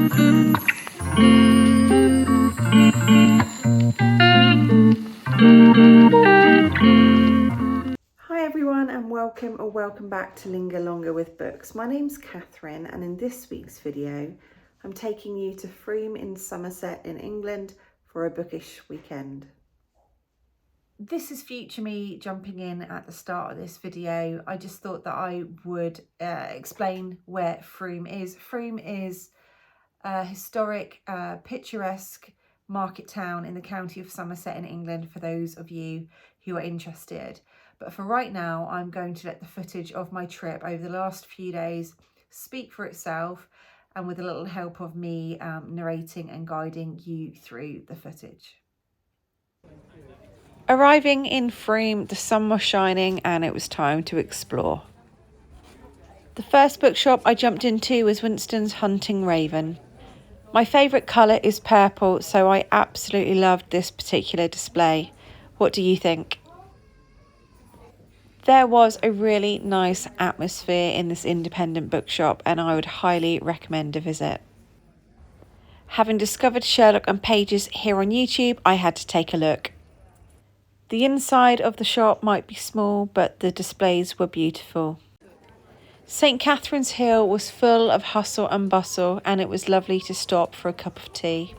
Hi everyone, and welcome back to Linger Longer with Books. My name's Catherine, and in this week's video I'm taking you to Frome in Somerset in England for a bookish weekend. This is future me jumping in at the start of this video. I just thought that I would explain where Frome is. Frome is a historic, picturesque market town in the county of Somerset in England for those of you who are interested. But for right now, I'm going to let the footage of my trip over the last few days speak for itself, and with a little help of me narrating and guiding you through the footage. Arriving in Frome, the sun was shining and it was time to explore. The first bookshop I jumped into was Winston's Hunting Raven. My favourite colour is purple, so I absolutely loved this particular display. What do you think? There was a really nice atmosphere in this independent bookshop, and I would highly recommend a visit. Having discovered Sherlock and Pages here on YouTube, I had to take a look. The inside of the shop might be small, but the displays were beautiful. St. Catherine's Hill was full of hustle and bustle, and it was lovely to stop for a cup of tea.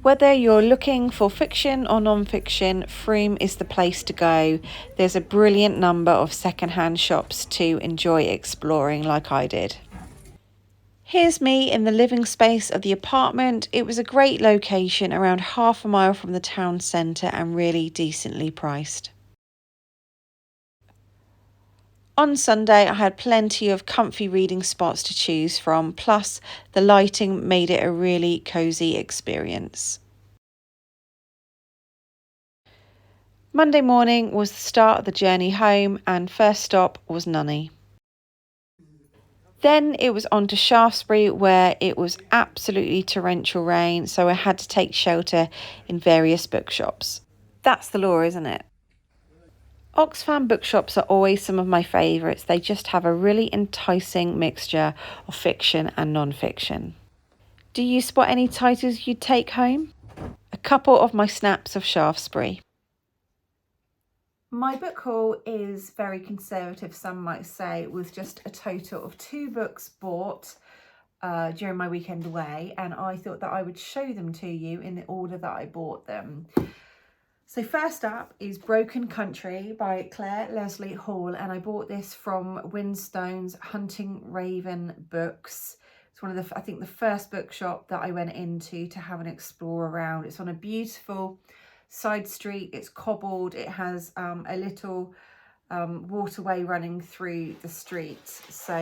Whether you're looking for fiction or non-fiction, Frome is the place to go. There's a brilliant number of second-hand shops to enjoy exploring like I did. Here's me in the living space of the apartment. It was a great location, around half a mile from the town centre and really decently priced. On Sunday, I had plenty of comfy reading spots to choose from, plus the lighting made it a really cosy experience. Monday morning was the start of the journey home, and first stop was Nunney. Then it was on to Shaftesbury, where it was absolutely torrential rain, so I had to take shelter in various bookshops. That's the law, isn't it? Oxfam bookshops are always some of my favourites. They just have a really enticing mixture of fiction and non-fiction. Do you spot any titles you'd take home? A couple of my snaps of Shaftesbury. My book haul is very conservative, some might say, with just a total of 2 books bought during my weekend away, and I thought that I would show them to you in the order that I bought them. So first up is Broken Country by Claire Leslie Hall, and I bought this from Winston's Hunting Raven Books. It's one of the, I think, the first bookshop that I went into to have an explore around. It's on a beautiful side street. It's cobbled. It has a little waterway running through the street. So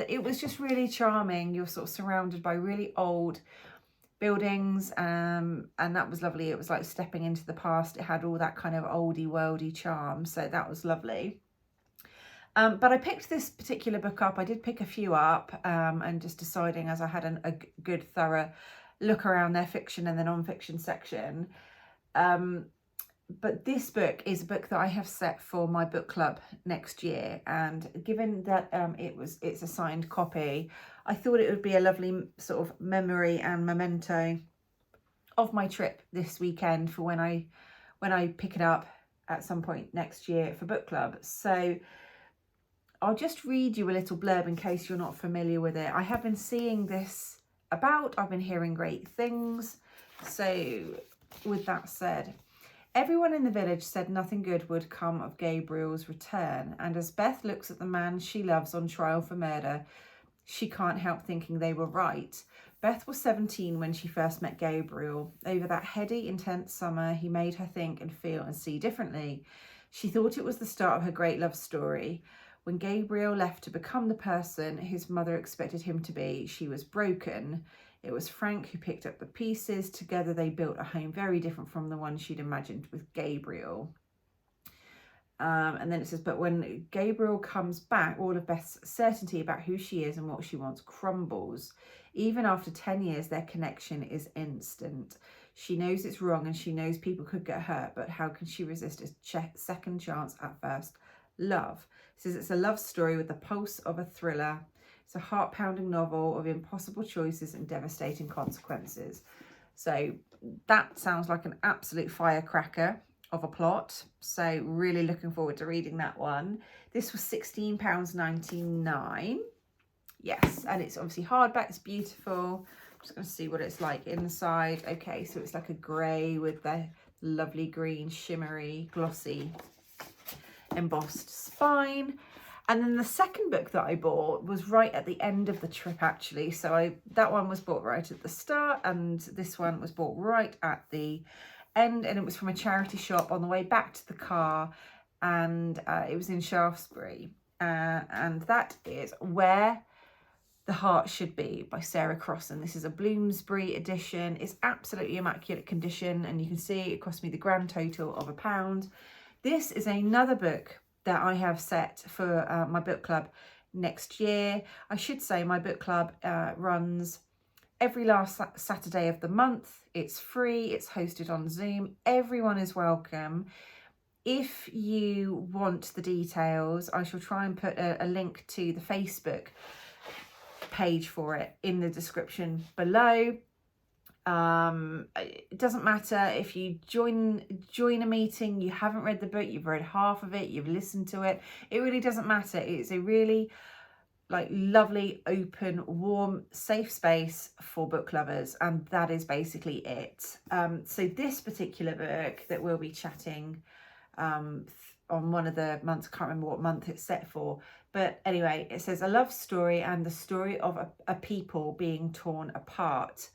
it was just really charming. You're sort of surrounded by really old buildings, and that was lovely. It was like stepping into the past. It had all that kind of oldie worldy charm, so that was lovely. But I picked this particular book up. I did pick a few up, and just deciding as I had a good thorough look around their fiction and the non-fiction section. But this book is a book that I have set for my book club next year, and given that it's a signed copy, I thought it would be a lovely sort of memory and memento of my trip this weekend for when I pick it up at some point next year for book club. So I'll just read you a little blurb in case you're not familiar with it. I have been seeing this about, I've been hearing great things. So with that said, everyone in the village said nothing good would come of Gabriel's return, and as Beth looks at the man she loves on trial for murder, she can't help thinking they were right. Beth was 17 when she first met Gabriel. Over that heady, intense summer, he made her think and feel and see differently. She thought it was the start of her great love story. When Gabriel left to become the person his mother expected him to be, she was broken. It was Frank who picked up the pieces. Together they built a home very different from the one she'd imagined with Gabriel. And then it says, but when Gabriel comes back, all of Beth's certainty about who she is and what she wants crumbles. Even after 10 years, their connection is instant. She knows it's wrong and she knows people could get hurt, but how can she resist a second chance at first love? It says it's a love story with the pulse of a thriller. It's a heart-pounding novel of impossible choices and devastating consequences. So that sounds like an absolute firecracker of a plot. So really looking forward to reading that one. This was £16.99. Yes, and it's obviously hardback. It's beautiful. I'm just going to see what it's like inside. Okay, so it's like a grey with the lovely green, shimmery, glossy, embossed spine. And then the second book that I bought was right at the end of the trip, actually. So that one was bought right at the start, and this one was bought right at the end, and it was from a charity shop on the way back to the car, and it was in Shaftesbury. And that is Where the Heart Should Be by Sarah Crossan. This is a Bloomsbury edition. It's absolutely immaculate condition, and you can see it cost me the grand total of £1. This is another book that I have set for my book club next year. I should say my book club runs every last Saturday of the month. It's free, it's hosted on Zoom. Everyone is welcome. If you want the details, I shall try and put a link to the Facebook page for it in the description below. It doesn't matter if you join a meeting, you haven't read the book, you've read half of it, you've listened to it. It really doesn't matter. It's a really lovely, open, warm, safe space for book lovers, and that is basically it. So this particular book that we'll be chatting on one of the months, I can't remember what month it's set for, but anyway, it says a love story and the story of a people being torn apart.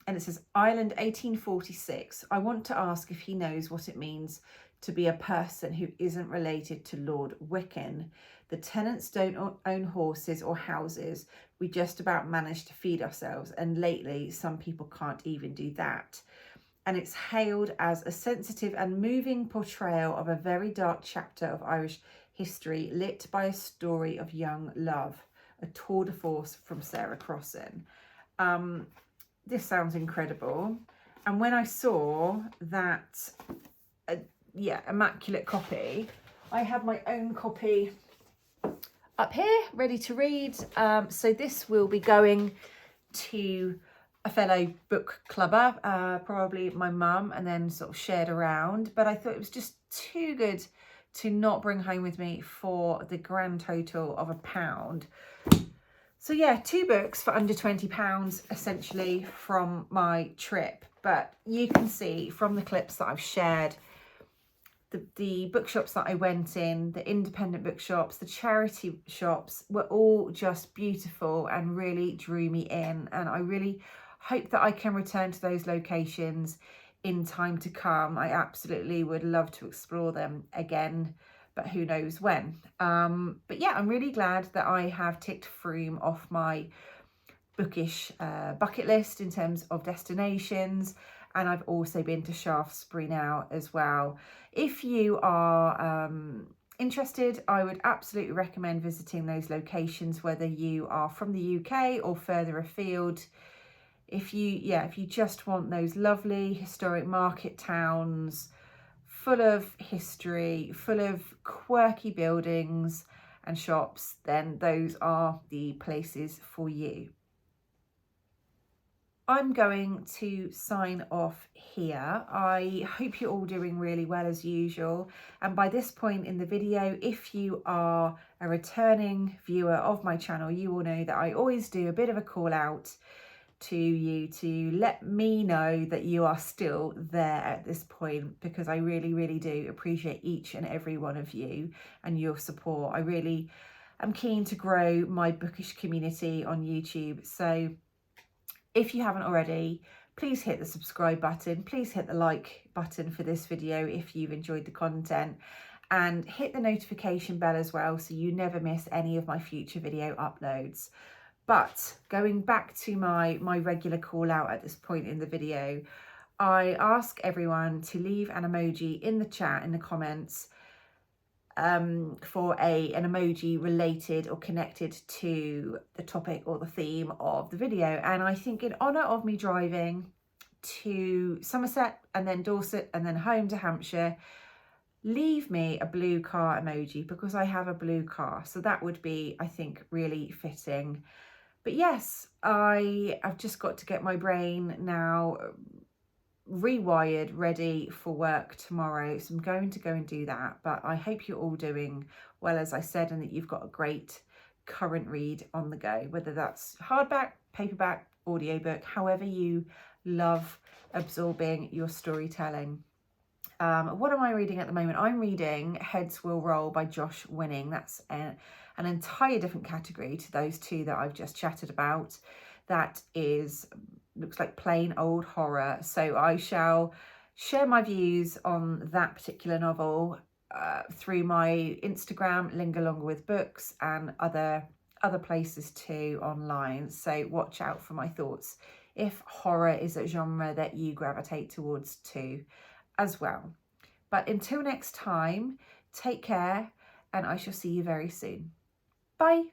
And it says, Ireland, 1846. I want to ask if he knows what it means to be a person who isn't related to Lord Wicken. The tenants don't own horses or houses. We just about manage to feed ourselves. And lately, some people can't even do that. And it's hailed as a sensitive and moving portrayal of a very dark chapter of Irish history, lit by a story of young love. A tour de force from Sarah Crossan. This sounds incredible. And when I saw that, immaculate copy, I have my own copy up here, ready to read. So this will be going to a fellow book clubber, probably my mum, and then sort of shared around. But I thought it was just too good to not bring home with me for the grand total of £1. So yeah, 2 books for under £20 essentially from my trip. But you can see from the clips that I've shared, the bookshops that I went in, the independent bookshops, the charity shops were all just beautiful and really drew me in. And I really hope that I can return to those locations in time to come. I absolutely would love to explore them again, but who knows when. But yeah, I'm really glad that I have ticked Frome off my bookish bucket list in terms of destinations, and I've also been to Shaftesbury now as well. If you are interested, I would absolutely recommend visiting those locations, whether you are from the UK or further afield. If you just want those lovely historic market towns, full of history, full of quirky buildings and shops, then those are the places for you. I'm going to sign off here. I hope you're all doing really well as usual. And by this point in the video, if you are a returning viewer of my channel, you will know that I always do a bit of a call out to you to let me know that you are still there at this point, because I really, really do appreciate each and every one of you and your support. I really am keen to grow my bookish community on YouTube. So if you haven't already, please hit the subscribe button, please hit the like button for this video if you've enjoyed the content, and hit the notification bell as well so you never miss any of my future video uploads. But going back to my regular call out at this point in the video, I ask everyone to leave an emoji in the chat, in the comments, for an emoji related or connected to the topic or the theme of the video. And I think in honour of me driving to Somerset and then Dorset and then home to Hampshire, leave me a blue car emoji because I have a blue car. So that would be, I think, really fitting. But yes, I've just got to get my brain now rewired, ready for work tomorrow. So I'm going to go and do that. But I hope you're all doing well, as I said, and that you've got a great current read on the go, whether that's hardback, paperback, audiobook, however you love absorbing your storytelling. What am I reading at the moment? I'm reading Heads Will Roll by Josh Winning. That's an entire different category to those two that I've just chatted about. That looks like plain old horror. So I shall share my views on that particular novel through my Instagram, Linger Longer with Books, and other places too online. So watch out for my thoughts if horror is a genre that you gravitate towards too as well. But until next time, take care, and I shall see you very soon. Bye.